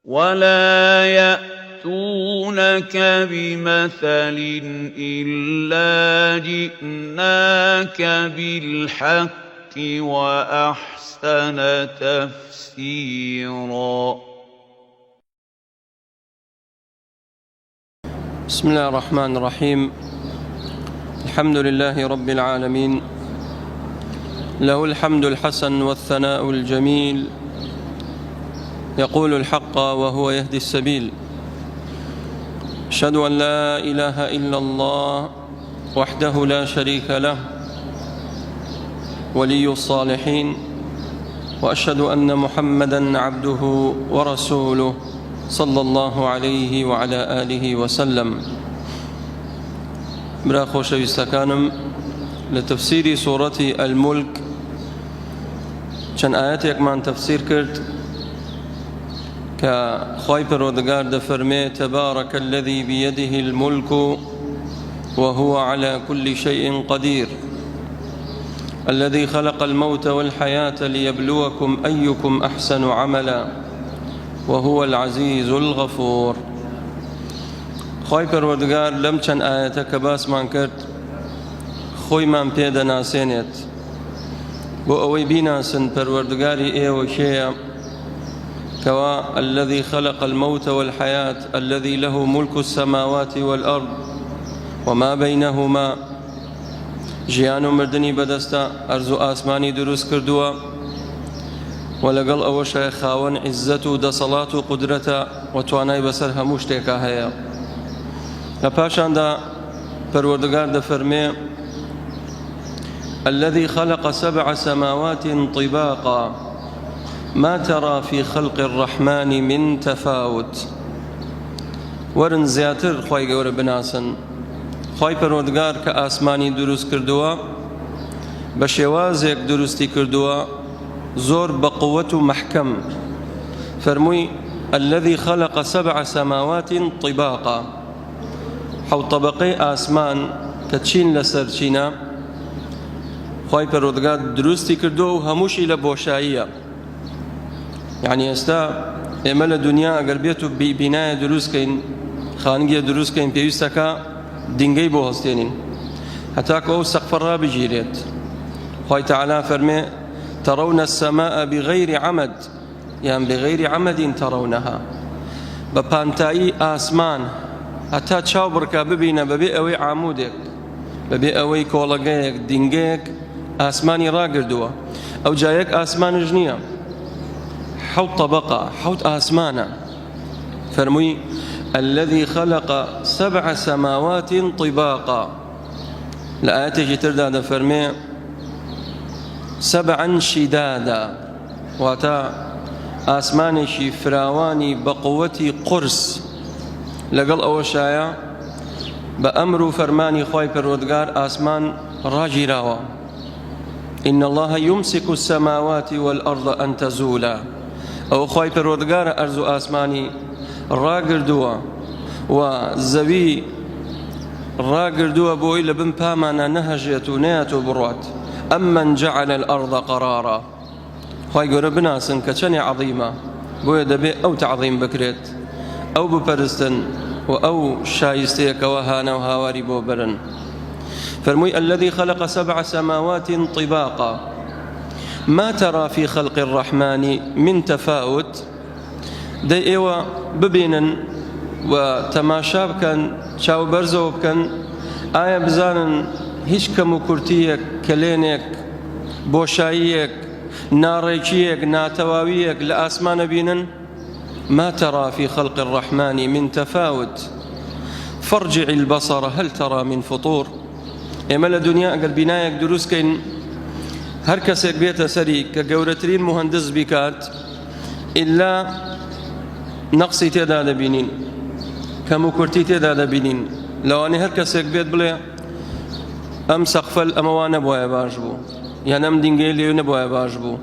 ولا يأتونك بمثل إلا جئناك بالحق وأحسن تفسيرا. بسم الله الرحمن الرحيم. الحمد لله رب العالمين، له الحمد الحسن والثناء الجميل، يقول الحق وهو يهدي السبيل. أشهد أن لا إله إلا الله وحده لا شريك له ولي الصالحين، وأشهد أن محمدًا عبده ورسوله صلى الله عليه وعلى آله وسلم. برا خۆشەویستەکانم، لتفسير سورة الملك چەند ئاەتێکمان تفسير کرد كخوي پروردگار دفرمي تبارك الذي بيده الملك وهو على كل شيء قدير الذي خلق الموت والحياة ليبلوكم أيكم أحسن عملا وهو العزيز الغفور. خوي پروردگار لم چەند ئاەتەکە باسمان کرد خۆیمان پێدەناسێنێت بۆ ئەوەی بیناسن پەروەردگاری ئێوە کێیە كوا الذي خلق الموت والحياة الذي له ملك السماوات والأرض وما بينهما. ژیان و مردنی بەدەستە، ئەرز و ئاسمانی دروست کردووە و لەگەڵ ئەوەشە خاوەن عیزەت و دەسەڵات و قودرەتە و توانای بەسەر هەموو شتێکە هەیە. لە پاشاندا پەروەردگار دەفەرمێ الذي خلق 7 سماوات طباقا ما ترى في خلق الرحمن من تفاوت. ورن زیاتر خوای گەورە بناسن. خوای پەروەردگار کە ئاسمانی دروست کردووە بە شێوازێک دروستی کردووە زۆر بە قووەت و مەحکەم. فەرمووی الذي خلق 7 سماوات طباقا، حەوت طەبەقەی ئاسمان کە چین لەسەر چینە خوای پەروەردگار دروستی کردووە و هەمووشی لە بۆشاییە. يعني ئێستا ئێمە لە دنیا ئەگەر بێت و بینایە دروستکەین، خانگیە دروستکەین، پێویستەکە دینگەی بۆ هەستێنین هەتاکە ئەو سەقفە ڕابگیرێت. خوای تەعالا فەرمێ ترون السماء بغير عمد يعني بغير عمد ترونها، بە پانتایی ئاسمان هەتا چاو بڕکە ببینە بەبێ ئەوەی عامودێک، بەبێ ئەوەی کۆڵەگەیەک دینگەیەک ئاسمانی ڕاگردووە. ئەو جایەک ئاسمانش نییە، 7 طبقة، 7 آسمانا. فرمي الذي خلق 7 سماوات طباقا. الآيات ترداد فرمي 7 شدادا، واتا آسماني شي فراواني بقوتي قرس لقل أوشايا بأمر فرماني خواي پروردگار آسمان راجي راوا. إن الله يمسك السماوات والأرض أن تزولا. أو خواي پروردگار أرض آسماني راگردووە و زەوی ڕاگردووە بۆی لە بن پامانە نەهەژێت و نەیات و بڕوات. ئەممەن جەعەلە الأرض قەرارا. خوای گەورە بناسن کە چەندێ عەظیمە، بۆیە دەبێت ئەو تەعظیم بکرێت، ئەو بپەرستن و ئەو شایستەیەکەوە هانە و هاواری بۆ برن. فەرمووی الذي خلق 7 سماوات طباقا ما ترى في خلق الرحمن من تفاوت. دەی ئێوە ببینن و تەماشا بکەن، چاوبەرزەوە بکەن، ئایا بزانن هیچ کەم و کورتیەک، کلێنێک، بۆشاییەک، ناڕێکیەک، ناتەواویەک لە ئاسمانە بینن؟ ما ترى في خلق الرحمن من تفاوت فارجع البصر هل ترى من فطور. ئێمە لە دنیا ئەگەر بینایەک دروستکەین، هەر کەسێک بێتە سەری کە گەورەترین مهندس بیکات ئیلا نقصی تێدا دەبینین، کەم و کورتی تێدا دەبینین. لەوانەیە هەر کەسێک بێت بڵێ ئەم سەقفە ئەمەوە نەبوایە باش بوو، یان ئەم دینگەی لێو نەبوایە باش بوو،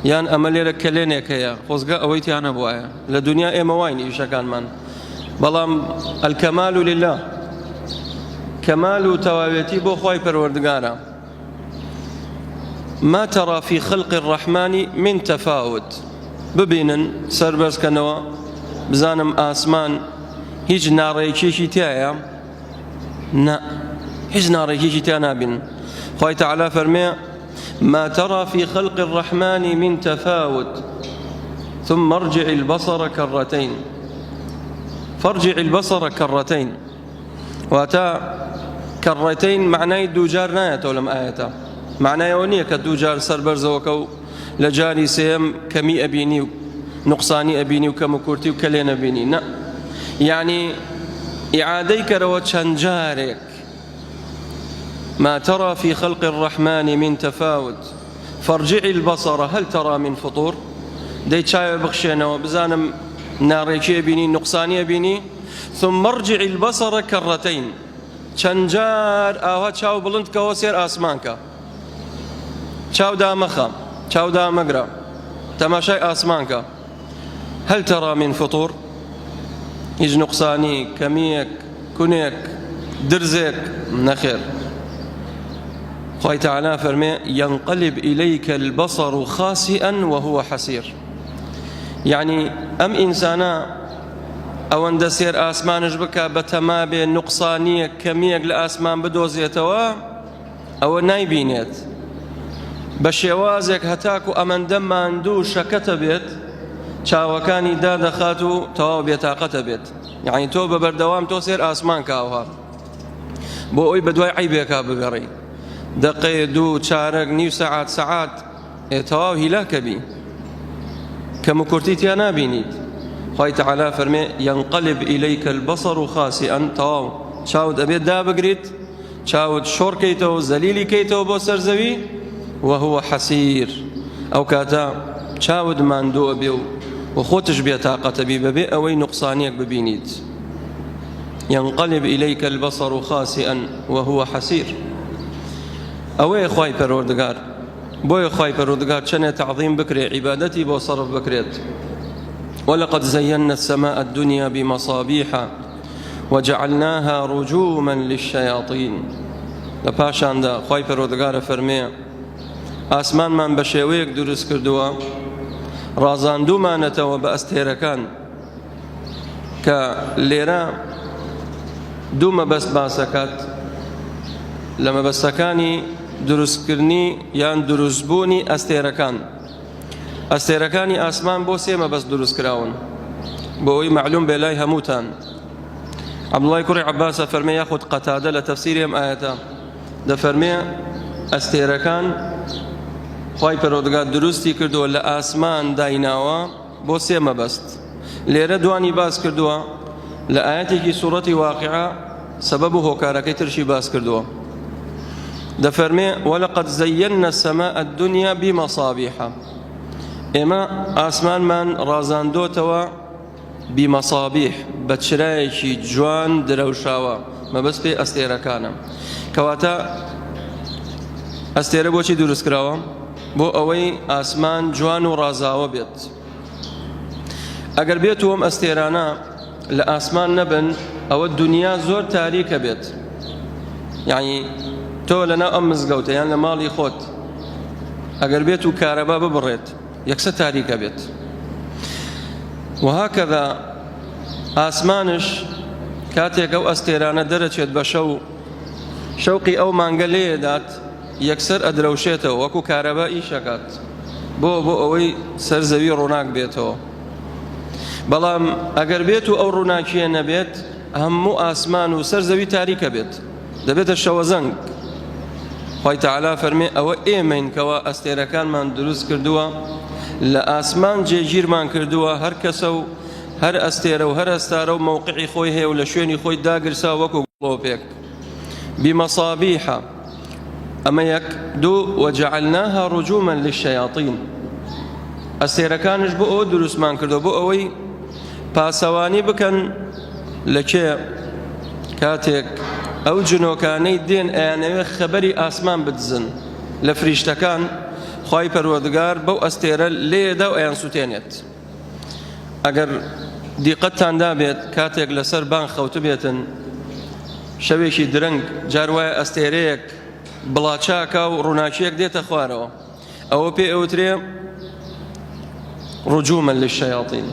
یان ئەمە لێرە کلێنێک هەیە خۆزگە ئەوەی تیان نەبوایە. لە دنیا ئێمە واین ئیشەکانمان، بەڵام الکەمال لله، کەمال و تەواوێتی بۆ خوای پەروەردگارە. ما ترى في خلق الرحمن من تفاوت. ببینن سربەرزکەنەوە بزانم ئاسمان هیچ ناڕێکێکی تایە؟ نا، هیچ ناڕێکێکی تیا نابین. خوای تەعالا فەرمێ ما ترى في خلق الرحمن من تفاوت ثم ارجع البصر كرتين فارجع البصر كرتين واتا كرتين معناه دوجار نايته لم آيته معناه ونية كدوجار سربرزوكو لجاري سيم كمي أبيني نقصاني أبيني وكمكورتي وكلين أبيني نا، يعني إعاديك روى شنجارك. ما ترى في خلق الرحمن من تفاوت فارجع البصر هل ترى من فطور؟ دي شاي بخشينا وبزانم ناريكي بيني نقصاني بيني ثم ارجع البصر كرتين شنجار آوها شاو بلند كوسير آسمانكا شاو دا مخا شاو دا مقرا تماشاي آسمانكا هل ترى من فطور؟ يج نقصاني كميك كنيك درزك نخير. خوي تعالى فرمي ينقلب إليك البصر خاسئا وهو حسير، يعني أم إنسانا أو أن دسير آسمانش بكا بتمابي نقصانية كميك لآسمان بدوزيتوا أو نايبينيت بشيوازك هتاكو أمن دمان دوش كتبت چاوەکانی دادەخات و تەواو بێتاقەتە بێت، یعنی تۆ بە بەردەوام تۆ سێر ئاسمان کاوها بۆ ئەوی بەدوای عیبێکا بگەڕی دقەیە دوو چارەک نیو سەعات سەعات تەواو هیلاکە بی کەم و کورتی تیا نابینیت. خوای تەعالا فەرمێ ينقلب إليك البصر خاسئا تەواو چاوت ئەبێت دابگریت چاوت شۆڕکەیتەوە زەلیلی کەیتەوە بۆ سەرزەوی وهو حەسیر ئەو کاتە چاوت ماندووە بێ و خۆتش بێتاقەتە بی بەبێ ئەوەی نوقسانیەک ببینیت. ينقلب إليك البصر خاسئا وهو حسير. ئەوەیە خوای پەروەردگار بۆیە خوای پەروەردگار چەندێ تعظیم بکرێ عیبادەتی بۆ سەرف بکرێت. ولقد زينا السماء الدنيا بمصابيح وجعلناها رجوما للشياطين. لپاشاندا خوای پەروەردگارە فەرمێ ئاسمانمان بە شێوەیەک دروست کردووە ڕازاندوومانەتەوە بە ئەستێرەکان کە لێرە دوو مەبەست باسەکات لە مەبەستەکانی دروستکردنی یان دروستبوونی ئەستێرەکان. ئەستێرەکانی ئاسمان بۆ سێ مەبەست دروستکراون بۆ ئەوی معلوم بێ لای هەمووتان. عەبدوڵای کوڕی عەباسە فەرمێ یاخود قەتادە لە تەفسیری ئەم ئایەتە دەفەرمێ ئەستێرەکان خوای پەروەردگار دروستی کردووە لە ئاسمان دایناوە بۆ سێ مەبەست. لێرە دوانی باس کردووە لە ئایەتێکی سوورەتی واقعە سەبەب و هۆکارەکەی ترشی باس کردووە. دەفەرمێ ولقد زينا السماء الدنيا بمصابيح ئێمە ئاسمانمان ڕازاندۆتەوە بمەصابیح بە چرایەکی جوان درەوشاوە مەبەست پێ ئەستێرەکانە. کەواتە ئەستێرە بۆچی دروست کراوە؟ بۆ ئەوەی ئاسمان جوان و ڕازاوە بێت. ئەگەر بێت وەم ئەستێرانە لە ئاسمان نەبن ئەوە دنیا زۆر تاریکە بێت. یعنی تۆ لەناو ئەم مزگەوتە یان لە ماڵی خۆت ئەگەر بێت و کارەبا ببڕێت یەکسە تاریکە بێت. وهكذا ئاسمانش کاتێک ئەو ئەستێرانە دەرەچێت بە شەوقی ئەو مانگە لێدات یەکسەر ئەدرەوشێتەوە وەکو کارەبا ئیشەکات بۆ ئەوەی سەر زەوی ڕووناک بێتەوە. بەڵام ئەگەر بێت و ئەو ڕووناکیە نەبێت هەموو ئاسمان و سەر زەوی تاریکە بێت دەبێتە شەوە زەنگ. خوای تەعالا فەرمێ ئەوە ئێمەین کەوا ئەستێرەکانمان دروست کردووە لە ئاسمان جێگیرمان کردووە هەر کەسە و هەر ئەستێرە و هەر ئەستارە و مووقعی خۆی هەیە و لە شوێنی خۆی داگرسا وەکو گڵۆپێک. بمەصابیح ئەمە یەک. دوو وجعلناها رجوما للشياطين ئەستێرەکانش بۆ ئەوە دروستمان کردووە بۆ ئەوەی پاسەوانی بکەن لە کێ کاتێک ئەو جنۆکانەی دێن ئەیانەوێ خەبەری ئاسمان بدزن لە فریشتەکان خوای پەروەردگار بەو ئەستێرە لێدا و ئەیان سوتێنێت. ئەگەر دیقەتتان دابێت کاتێک لەسەر بان خەوت بێتن شەوێکی درەنگ جار وایە ئەستێرەیەک بڵاچاکە و ڕووناکیەک دێتە خوارەوە ئەوە پێ ئەوترێ رجوما للشياطين.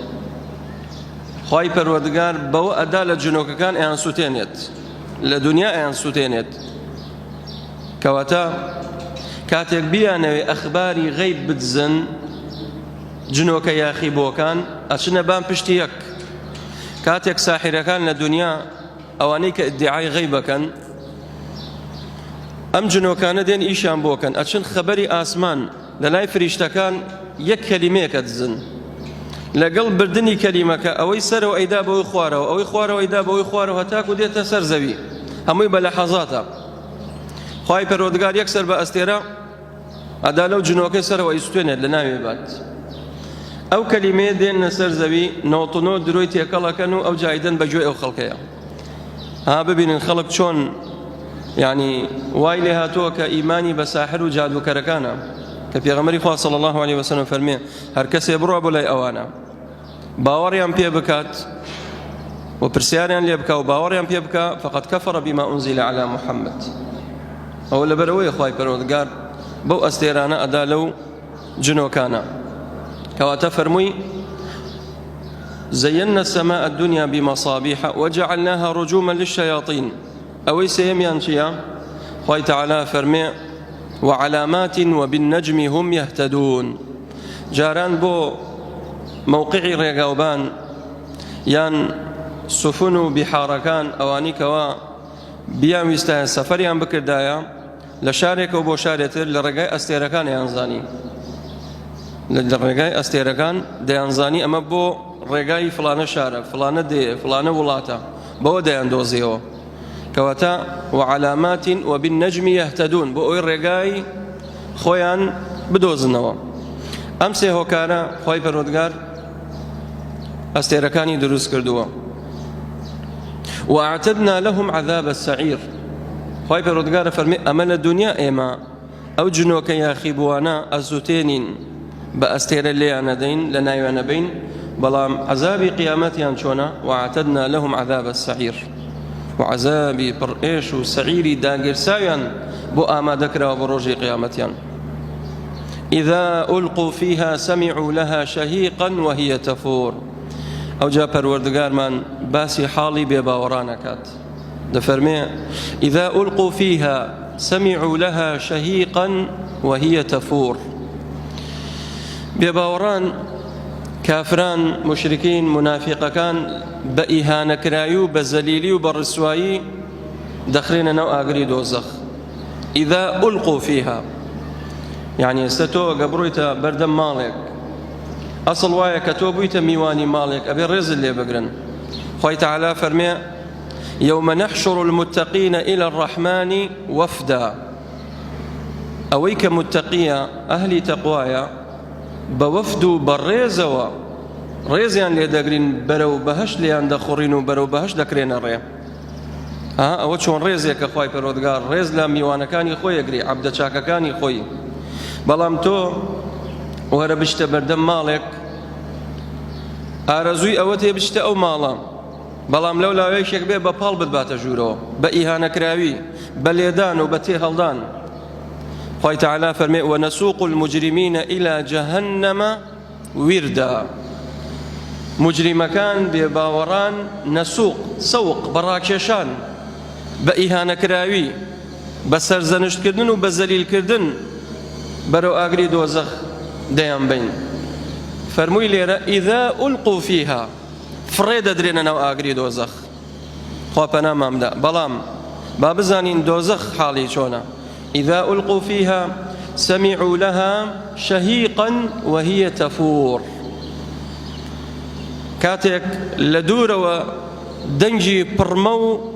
خوای پەروەردگار بەوە ئەدا لە جنۆکەکان ئەیان سوتێنێت لە دنیا ئەیان سوتێنێت کەواتە کاتێک بیانەوێ ئەخباری غەیب بدزن جنۆکە یاخیبۆکان ئەچنە بام پشتی یەک کاتێک ساحیرەکان لە دنیا ئەوانەی کە ئیدعای غەیبەکەن ئەم جنۆکانە دێن ئیشان بۆکەن ئەچن خەبەری ئاسمان لە لای فریشتەکان یەک کەلیمەیەکە دزن لەگەڵ بردننی کەلیمەکە ئەوەی سەرەوە ئەیدا بەوەی خوارەوە ئەوەی خوارەوە ئەیدا بەوەی خوارەوە هەتاکو دێتە سەر زەوی هەمووی بە لەحەزاتە خوای پەروەردگار یەکسەر بە ئەستێرە ئەدا لەو جنۆکەی سەرەوە ئیسوێنێت لە ناوێ بات ئەو کەلیمەیە دێنە سەر زەوی نۆتنۆ درۆی تێکەڵەکەن و ئەو جایدەن بەگوێ ئەو خەڵکەیە ها ببینن خەڵک چۆن یعنی وای لێ هاتووە کە ئیمانی بە ساحر و جادوکەرەکانە کە پێغەمبەری خوا صلی الله علیه وسلم فەرمێ هەر کەسێ بڕوا بۆ لای ئەوانە باوەڕیان پێ بکات و پرسیاریان لێ بکە و باوەڕیان پێ بکە فقط کەفەڕە بیما ئونزیل علی محەممەد ئەوە لەبەرەوەی خوای پەروەردگار بەو ئەستێرانە ئەدا لەو جنۆکانە کەواتە فەرمووی زينا السماء الدنيا بمصابيح وجعلناها رجوما للشياطين أوي سيميان شيا خوي تعالى فرمي وعلامات وبالنجم هم يهتدون جاران بو موقعي ريقاوبان يان سفن بحاركان أواني كوا بيان ويستان سفريان بكردايا لشارك وبو شارتر لرقاي أستيركان ينزاني لرقاي أستيركان ديانزاني أما بو ڕێگای فلانە شارە فلانە دێ فلانە وڵاتە بەوە دەیاندۆزیەوە کەواتە وعلامات وبالنجم يهتدون بۆ ئەوی ڕێگای خۆیان بدۆزنەوە ئەم سێ هۆکارە خوای پەروەردگار ئەستێرەکانی دروست کردووە وأعتدنا لهم عذاب السعير خوای پەروەردگارە فەرمێ ئەمە لە دنیا ئێمە ئەو جنۆکە یاخیبوانە ئەزوتێنین بە ئەستێرە لێیان نەدەین لە ناویانە بین بەڵام عذابی قیامەتیان چۆنە وعتدنا لهم عذاب السعير وعذابی پڕئێش و سعیری داگیرساویان بۆ ئامادەکراوە بۆ ڕۆژی قیامەتیان إذا ألقوا فيها سمعوا لها شهيقا وهي تفور أو جاء پەروەردگارمان باسی حاڵی بێباوەڕانەکات دەفەرمێ إذا ألقوا فيها سمعوا لها شهيقا وهي تفور بێباوەڕان كافران مشركين منافقكان بإهانة كرايو بزليلي وبالرسوائي دخلين نوع أغري دوزخ إذا ألقوا فيها يعني استتو قبرويتا بردم مالك أصل وايا كتوبويتا ميواني مالك أبي الرزل اللي بقرن خوي تعالى فرمي يوم نحشر المتقين إلى الرحمن وفدا أويك متقية أهلي تقوايا بوفدو بالريزوا ريزيان لي دقرين برو بهش ليان دخورين وبرو بهش دكرين الري او چون ريزي كخواي پەروەردگار ريز لا ميوانكاني خوي يقري عبد چاككاني خوي بلام تو وهر بشت بردم مالك ارزوي اوتي بشت او مالا بلام لولا ويشك بي بپال بدبات جورو بإهانة كراوي بليدان وبتي هلدان خوي تعالى فرمي ونسوق المجرمين إلى جهنم وردا مجرمكان بباوران نسوق سوق براكشان بإهانة كراوي بسرزنشت كردن وبزليل كردن برو أغري دوزخ ديان بين فرموي ليرا إذا ألقوا فيها فريد درينا نو أغري دوزخ خوابنا مامدا بلام بابزانين دوزخ حالي شونا إذا ألقوا فيها سمعوا لها شهيقا وهي تفور كاتك لدور ودنجي برمو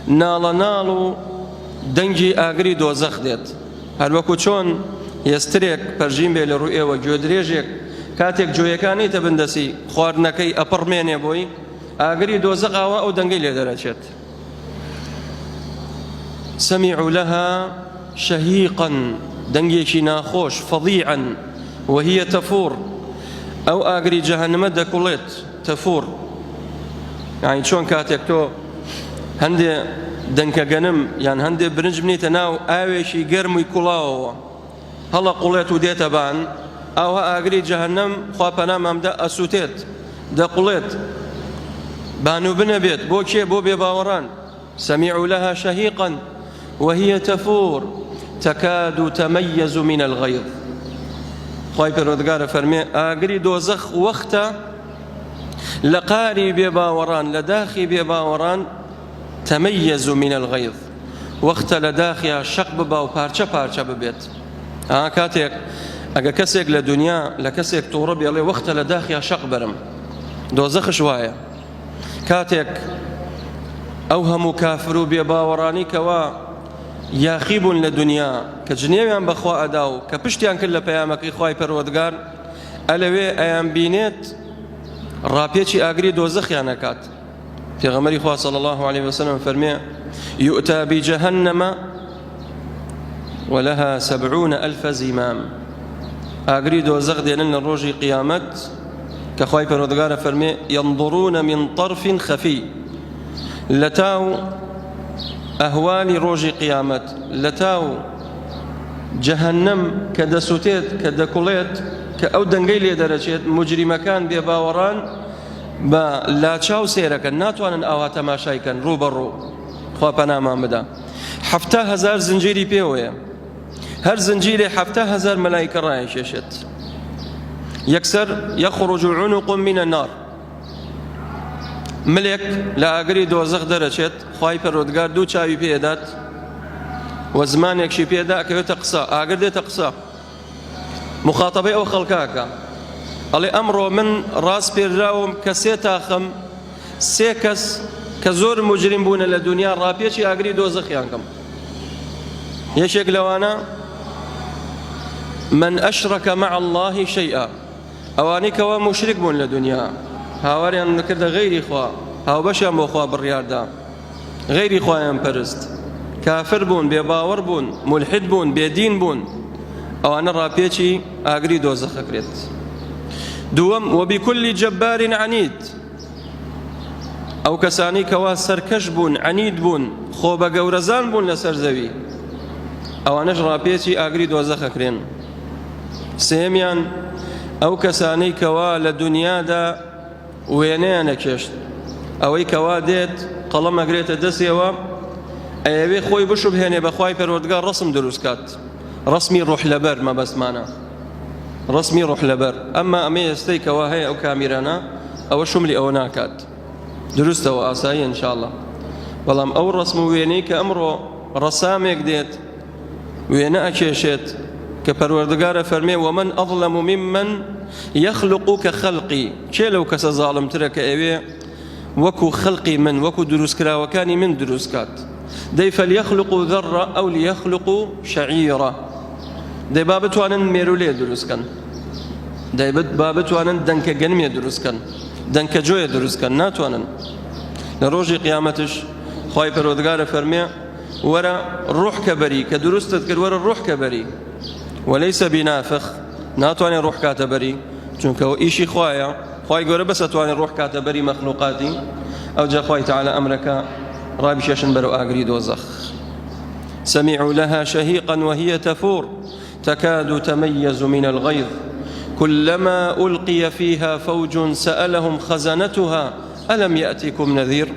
نالو دنجي آغري دوزخ ديت هل وكو چون يستريك برجين بي لرؤية وجودريجيك كاتك جويكاني تبندسي خوارنكي أبرميني بوي آغري دوزخ أو دنجي لدرجت سمعوا لها شهيقا دنجيشي ناخوش فظيعا وهي تفور أو آغري جهنم دكوليت تفور يعني شون كاتك تو هندي دنكا غنم يعني هندي برنج بنيت ناو آويشي قرمي كلاو هلا قوليت وديت بان أو آغري جهنم خوابنا ممدا أسوتيت دكوليت بانو بنبێت بۆ کێ بۆ بێباوەڕان سمعوا لها شهيقا وهي تفور تكاد تميز من الغيظ خوای پەروەردگارە فەرمێ ئاگری دۆزەخ وەختە لە قاری بێباوەڕان لە داخی بێباوەڕان تەمەیەز من الغەیظ وەختە لە داخیا شەق ببا و پارچە پارچە ببێت کاتێک ئەگە کەسێک لە دنیا لە کەسێک تووڕە بێڵێ وەختە لە داخیا شەق بەرم دۆزەخش وایە کاتێک ئەو هەموو کافر و بێباوەڕانی کەوا یاخی بوون لە دنیا کە جنێویان بەخوا ئەدا و کە پشتیان کرد لە پەیامەکەی خوای پەروەردگار ئەلەوێ ئەیان بینێت ڕاپێکی ئاگری دۆزەخیان ئەکات پێغەمبەری خوا صلی الله عليه وسلم فەرمێ يؤتى بجهنم ولها 70,000 زمام ئاگری دۆزەخ دێنن لە ڕۆژی قیامەت کە خوای پەروەردگارە فەرمێ ينظرون من طرف خفي لتاو ئەهوالی ڕۆژی قیامەت لە تاو جەهەنەم کە دەسووتێت کە دەکوڵێت کە ئەو دەنگەی لێ دەرەچێت مجریمەکان بێباوەڕان بە لاچاو سێرەکەن ناتوانن ئاوا تەماشایکەن ڕوو بەڕوو خوا پەنامان بدا 7,000 زنجیری پێوەیە هەر زنجیرێ 7,000 مەلایکە ڕایکێشێت یەکسەر يخرج عنق من النار ملێک لە ئاگری دۆزەخ دەرەچێت خوای پەروەردگار دوو چاوی پێدات و زمانێکشی پێدا ئەکەوێتە قسە ئاگر دێتە قسە مخاتەبەی ئەو خەڵکاکە ئەڵێ ئەمڕۆ من ڕاست پێدراوم کە سێ تاخەم سێ کەس کە زۆر مجرم بوونە لە دنیا ڕاپێکی ئاگری دۆزەخیان کەم یەکێک لەوانە من أشرك مع الله شيئا ئەوانەی کەوا مشرک بوون لە دنیا هاواریان نکردە غەیری خوا هاوبەشیان بۆ خوا بڕیاردا غەیری خوایان پەرست کافر بوون بێباوەڕ بوون مولحد بوون بێدین بوون ئەوانە ڕاپێکی ئاگری دۆزەخەکرێت دووەم وبكل جبار عنيد ئەو کەسانی کەوا سەرکەش بوون عنید بوون خۆ بە گەورەزان بوون لەسەر زەوی ئەوانەش ڕاپێکی ئاگری دۆزەخەکرێن سێمیان ئەو کەسانەی کەوا لە دنیادا وێنەیان نەکێشت ئەوەی کەوا دێت قەڵەم ئەگرێتە دەستێەوە ئەیەوێ خۆی بشوبهێنێ بە خوای پەروەردگار ڕسم دروست کات ڕسمی ڕوح لەبەر مەبەستمانە ڕسمی ڕوح لەبەر ئەمما ئەمە ئێستەی کەوا هەیە ئەو کامیرانە ئەوە شوملی ئەوە ناکات دروستەوە ئاسایی ئینشاءڵڵا بەڵام ئەو ڕسم و وێنەی کە ئەمڕۆ ڕەسامێک دێت وێنە ئەکێشێت کە پەروەردگارە فەرمێ ومن أظلم ممن يخلق كخلقي چێ لەو کەسە زاڵمترە کە ئەوێ وەکو خەڵقی من وەکو دروستکراوەکانی من دروست کات دەی فەلیەخلق ذەڕە ئەو لیەخلق شەعیرە دەی با بتوانن مێرولێ دروستکەن دەی با بتوانن دەنکە گەنمێ دروستکەن دەنکە جۆیە دروستکەن ناتوانن لە ڕۆژی قیامەتش خوای پەروەردگارە فەرمێ وەرە ڕوح کە بەری کە دروستت کرد وەرە ڕوح کە بەری وليس بنافخ ناتواني روح كاتبري چونکە ئیشی خوایە خوای گەورە بەس ئەتوانێت ڕۆح کاتەبەری مەخلوقاتی ئەو جا خوای تعالى ئەمرەکە ڕابیشێشن بەرەو ئاگری دۆزەخ سمعوا لها شهيقا وهي تفور تكاد تميز من الغيظ كلما ألقي فيها فوج سألهم خزنتها ألم يأتكم نذير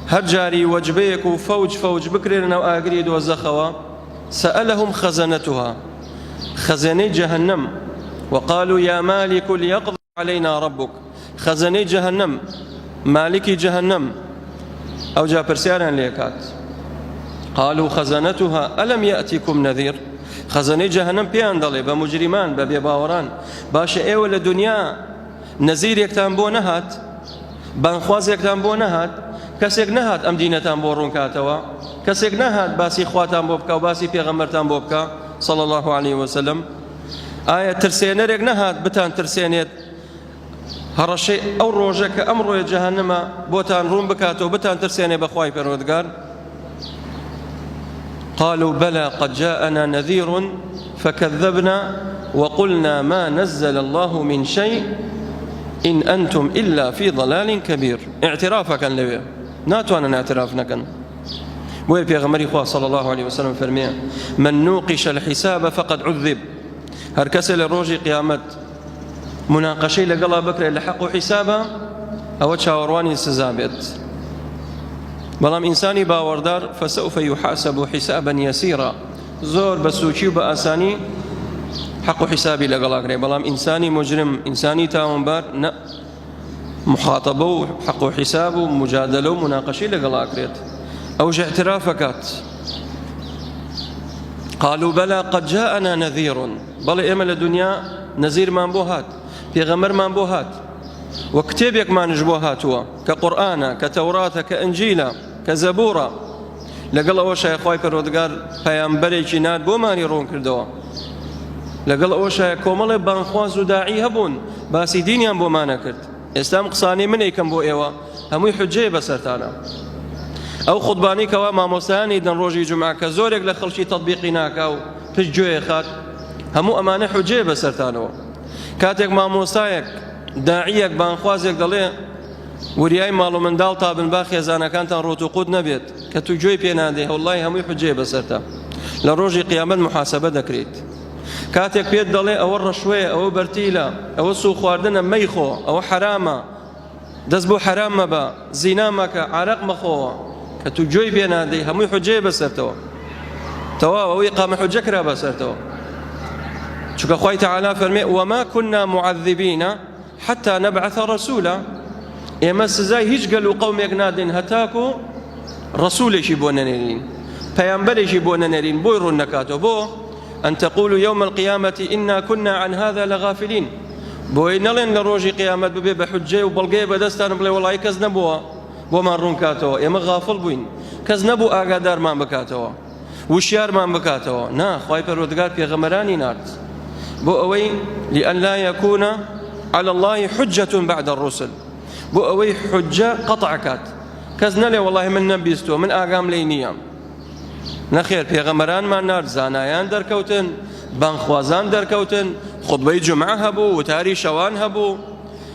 هر جاري وجبيك فوج بكرين أو ئاگری دۆزەخەوە سألهم خزنتها خزني جهنم وقالوا يا مالك ليقضي علينا ربك خزني جهنم مالك جهنم أو جا برسيانا ليكات قالوا خزنتها ألم يأتكم نذير خزني جهنم بيان دلي بمجرمان ببيباوران باش ايوه لدنيا نذير يكتان بو نهات بانخواز يكتان بو نهات کەسێک نەهات ئەم دینەتان بۆ ڕوونکاتەوە کەسێک نەهات باسی خواتان بۆ بکە و باسی پێغەمبەرتان بۆ بکە صلی الله عليه وسلم ئایا ترسێنەرێک نەهات بتان ترسێنێت هەڕەشەی ئەو ڕۆژە کە ئەم ڕۆیە جەهەنەمە بۆتان ڕوون بکاتەوە بتان ترسێنێ بەخوای پەروەردگار قالوا بلى قد جاءنا نذير فكذبنا وقلنا ما نزل الله من شيء إن أنتم إلا في ضلال كبير اعترافا كان لويه ناتوانا اعترافنا كان بوي بيغمري خواه صلى الله عليه وسلم فرميه من نوقش الحساب فقد عذب هر كسل روجي قيامت مناقشي لقلا بكرة لحق حسابا ئەوە چاوەڕوانی سزا بێت. بەڵام ئینسانی باوەڕدار فەسەوفە یوحاسەب حیسابا یەسیرا، زۆر بە سووکی و بە ئاسانی حەق و حیسابی لەگەڵاگرێ. بەڵام ئینسانی مجرم، ئینسانی تاوانبار نە، محاتەبە و حەق و حیساب و مجادلە و مناقەشی لەگەڵاگرێت. ئەوش اعترافەکات. قالوا بلى قد جاءنا نذير، بەڵێ ئێمە لە دنیا نەزیرمان بۆ هات، پێغەمبەرمان بۆ هات، و کتێبێکمانش بۆ هاتووە کە قورئانە، کە تەوراتە، کە ئەنجیلە، کە زەبوورە. لەگەڵ ئەوە شایە خوای پەروەردگار پەیامبەرێکی نات بۆمانی ڕوون کردەوە. لەگەڵ ئەوە شایە کۆمەڵێ بانخواز و داعی هەبوون باسی دینیان بۆمانە کرد. ئێستا قسانەی من ئەیکەم بۆ ئێوە هەمووی حوجەیە بەسەرتانە. ئەو خوتبانەی کەوا مامۆستایانی دەن ڕۆژی جومعە کە زۆرێک لە خەڵکی تەطبیقی ناکا و پشت گوێ خات، هەموو ئەمانە حوجەیە بەسەرتانەوە. کاتێک مامۆستایەک داعیەک بانخوازێک دەڵێ وریای ماڵ و منداڵ تا بنبا خێزانەکانتان ڕۆت و قوت نەبێت کە تو گوێی پێ نادێ، وەڵڵاهی هەمووی حوجەیە بەسەرتە، لە ڕۆژی قیامەت محاسەبە دەکرێت. کاتێک پێت دەڵێ ئەوە ڕەشوەیە، ئەوە بەرتیلە، ئەوە سوو خواردنە مەیخۆ، ئەوە حرامە، دەست بۆ حرام مەبە، زینا مەکە، عارەق مەخۆوە، کە تو گوێی پێ نادەی هەمووی حوجەیە بەسەرتەوە. تەواو ئەوەی قامە حوجە کرا بەسەرتەوە. چونکە خوای تەعالی فەرمێ وما كنا معذبین حتى نبعث رسولا، ئێمە سزای هیچ گەل و قەومێک نادەین هەتاکو ڕەسوولێکی بۆ نەنێرین، پەیامبەرێکی بۆ نەنێرین، بۆی ڕوون نەکاتەوە. بۆ أن تقولوا يوم القيامة إنا كنا عن هذا لغافلين، بۆی نەڵێن لە ڕۆژی قیامەت ببێ بە حوجەی و بەڵگەیە بەدەستان بڵێ وەڵای کەس نەبووە بۆمان ڕوون کاتەوە، ئێمە غافڵ بووین، کەس نەبوو ئاگادارمان بکاتەوە، وشیارمان بکاتەوە. نا، خوای پەروەردگار پێغەمبەرانی نارد بۆ ئەوەی لأن لا يكون على الله حجة بعد الرسل، بۆ ئەوەی حوجە قەطع کات، کەس نەڵێ وەڵاهی من نەبیستووە، من ئاگام لێی نییە. نەخێر، پێغەمبەرانمان نارد، زانایان دەرکەوتن، بانخوازان دەرکەوتن، خوتبەی جومعە هەبوو، وتاری شەوان هەبوو،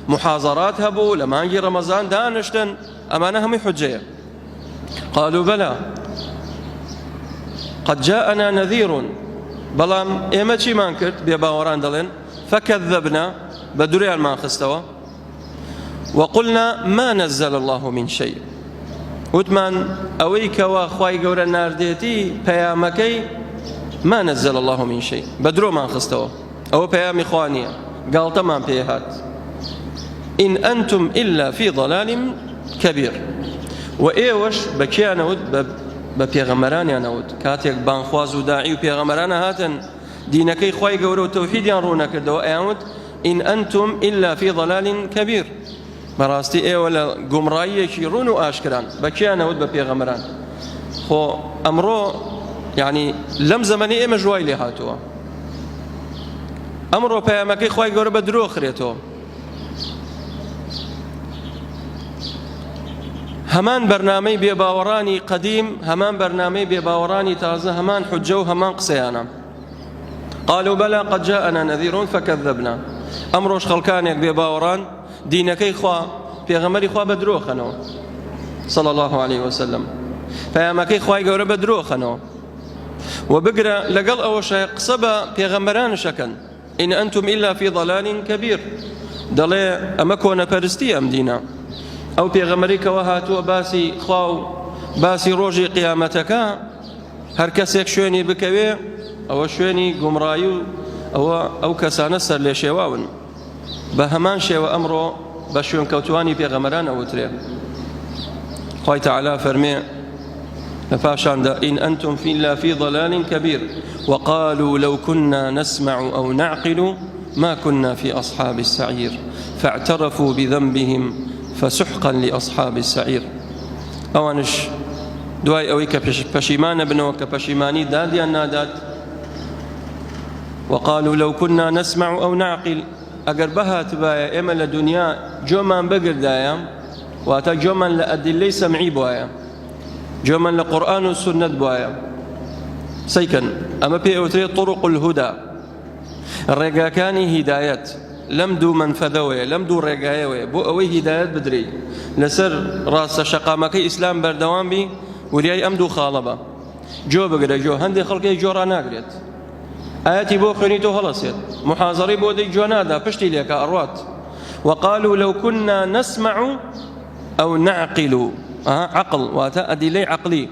محاضرات هەبوو، لە مانگی ڕەمەزان دانیشتن، ئەمانە هەمووی حوجەیە. قالوا بلى قد جاءنا نذير، بەڵام ئێمە چیمان کرد؟ بێباوەڕان دەڵێن فكذبنا، بە دووريانمان خستەوە، وقلنا ما نزل الله من شيء، وتمان ئەوەی کەوا خوای گەورە ناردێتی پەیامەکەی ما نزل الله من شيء، بە درۆمان خستەوە، ئەوە پەیامی خوا نییە، گاڵتەمان پێ هات. إن أنتم إلا في ضلال كبير، و ئێوەش بە کیانەوت؟ بە پێغەمبەرانیانەوت. کاتێک بانخواز و داعی و پێغەمبەرانە هاتن دینەکەی خوای گەورە و تەوحیدیان ڕوو نەکردەوە، ئەیانوت إن أنتم إلا في ضلال كبير، بەڕاستی ئێوە لە گومڕاییەکی ڕوون و ئاشکران. بە کیانەوت؟ بە پێغەمبەران. خۆ ئەمڕۆ یعنی لەم زەمەنی ئێمە ژوای لێ هاتووە، ئەمڕۆ پەیامەکەی خوای گەورە بە درۆ خرێتەوە. هەمان بەرنامەی بێباوەڕانی قەدیم، هەمان بەرنامەی بێباوەڕانی تازە، هەمان حوجە و هەمان قسەیانە. قالوا بلى قد جاءنا نذير فكذبنا، ئەمڕۆش خەڵکانێک بێباوەڕان دینەکەی خوا، پێغەمبەری خوا بە درۆ خەنەوە صلى الله عليه وسلم، پەیامەکەی خوای گەورە بە درۆ خەنەوە. و بگرە لەگەڵ ئەوەشە قسە بە پێغەمبەرانشەکەن إن أنتم إلا في ضلال كبير، دەڵێ ئەمە کۆنەپەرستی ئەم دینە، ئەو پێغەمبەری کەوە هاتووە باسی خوا و باسی ڕۆژی قیامەتەکە، هەر کەسێک شوێنی بکەوێ ئەوە شوێنی گومڕایی و ئەو کەسانە سەر لێ شێواون. بە هەمان شێوە ئەمڕۆ بە شوێن کەوتوانی پێغەمبەران ئەوترێ. خوای تەعالی فەرمێ لە پاشاندا إن أنتم إلا في ضلال كبير وقالوا لو كنا نسمع أو نعقل ما كنا في أصحاب السعير فاعترفوا بذنبهم فسحقا لأصحاب السعير. ئەوانش دوای ئەوەی کە پەشیمانە بنەوە کە پەشیمانی دادیان نادات، وقالوا لو كنا نسمع أو نعقل، ئەگەر بەهات بایە ئێمە لە دنیا جۆمان بگردایە، واتە جۆمان لە ئەدلەی سەمعی بواە، جۆمان لە قورئان و سونەت بواە، سەیکەن ئەمە پێ ئەوترێت طرق الهدى، ڕێگاکانی هیدایەت. لەم دوو منفەدەوەیە، لەم دوو ڕێگایەوەیە بۆ ئەوەی هیدایەت بدرێت، لەسەر ڕاستە شەقامەکەی ئیسلام بەردەوام بی، وریای ئەم دوو خاڵە بە جۆ بگرە. جۆ هەندێک خەڵکی جۆڕا ناگرێت، ئاەتی بۆ خوێنیتەوە هەڵەسێت، محازەڕی بۆ دەی جۆ نادا، پشتی لێکە ئەڕوات، وقالوا لو كنا نسمع أو نعقل عقل واتا أدلي عقلي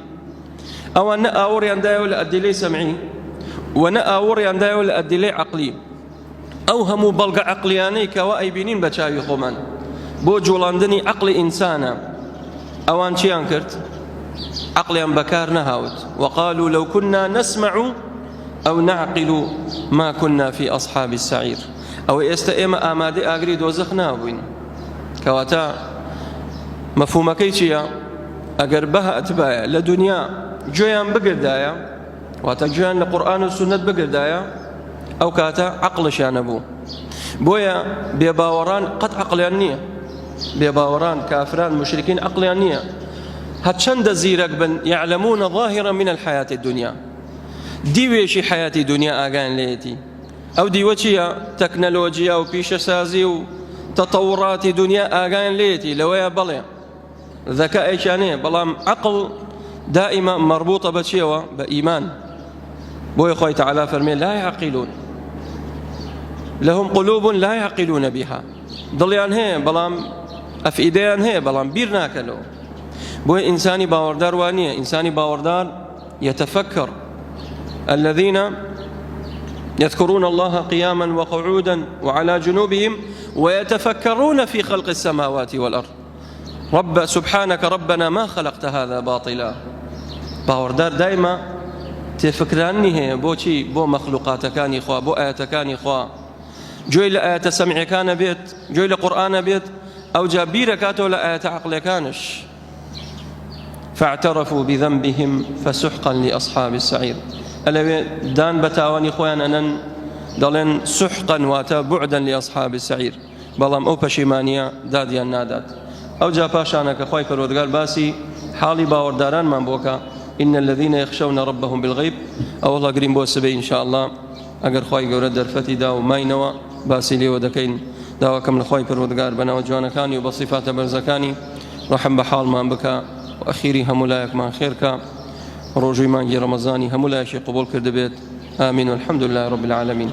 أو أن أوري أن دايو لأدلي سمعي ونا أوري أن دايو لأدلي عقلي أو همو بلغ عقلياني كوائي بنين بچاوي خومان بو جولاندني عقل إنسانا أوان چيان كرت عقليان بكار نهاوت وقالوا لو كنا نسمع أو نعقل ما كنا في أصحاب السعير أو يستئم آمادي أغري دوزخ نابوين كواتا مفهومكي چيا أقر بها أتبايا لدنيا جويان بقردايا واتا جويان لقرآن والسنة بقردايا أو كاتا عقل شانبو بويا بيباوران قد عقليانية بيباوران كافران مشركين عقليانية هاتشند زيرك بن يعلمون ظاهرا من الحياة الدنيا ديويشي حياة الدنيا آغان ليتي أو ديوشي تكنولوجيا وبيش سازي وتطورات دنيا آغان ليتي لويا بليا ذكاء شانيه بلام عقل دائما مربوطة بشيوة بإيمان بوي خوي تعالى فرمي لا يعقلون لهم قلوب لا يعقلون بها ضليان هي بلام أفئديان هي بلام بيرنا كلو بوي إنساني باوردار وانية إنساني باوردار يتفكر الذين يذكرون الله قياما وقعودا وعلى جنوبهم ويتفكرون في خلق السماوات والأرض رب سبحانك ربنا ما خلقت هذا باطلا باوردار دائما تفكراني هي بوشي بو مخلوقاتكاني خوا بو آياتكاني خوا جوي لآيات سمع كان بيت جوي لقرآن بيت أو جابير كاتو لآيات عقل كانش فاعترفوا بذنبهم فسحقا لأصحاب السعير ألا دان بتاواني خوان أنن دلن سحقا واتا بعدا لأصحاب السعير بلام أو بشيمانيا داديا نادات أو جا باشانك خوي فرودقال باسي حالي باورداران من بوكا إن الذين يخشون ربهم بالغيب أو الله قريم بو السبي إن شاء الله أقر خوي قورد درفتي داو ماينوا باسي لي ودكين داو كم لخوي فرودقال بنا وجوانكاني وبصفات برزكاني رحم بحال ما بكا وأخيري همولايك ما خيرك روجي مانجي رمضاني همولايك قبول كردبيت آمين والحمد لله رب العالمين.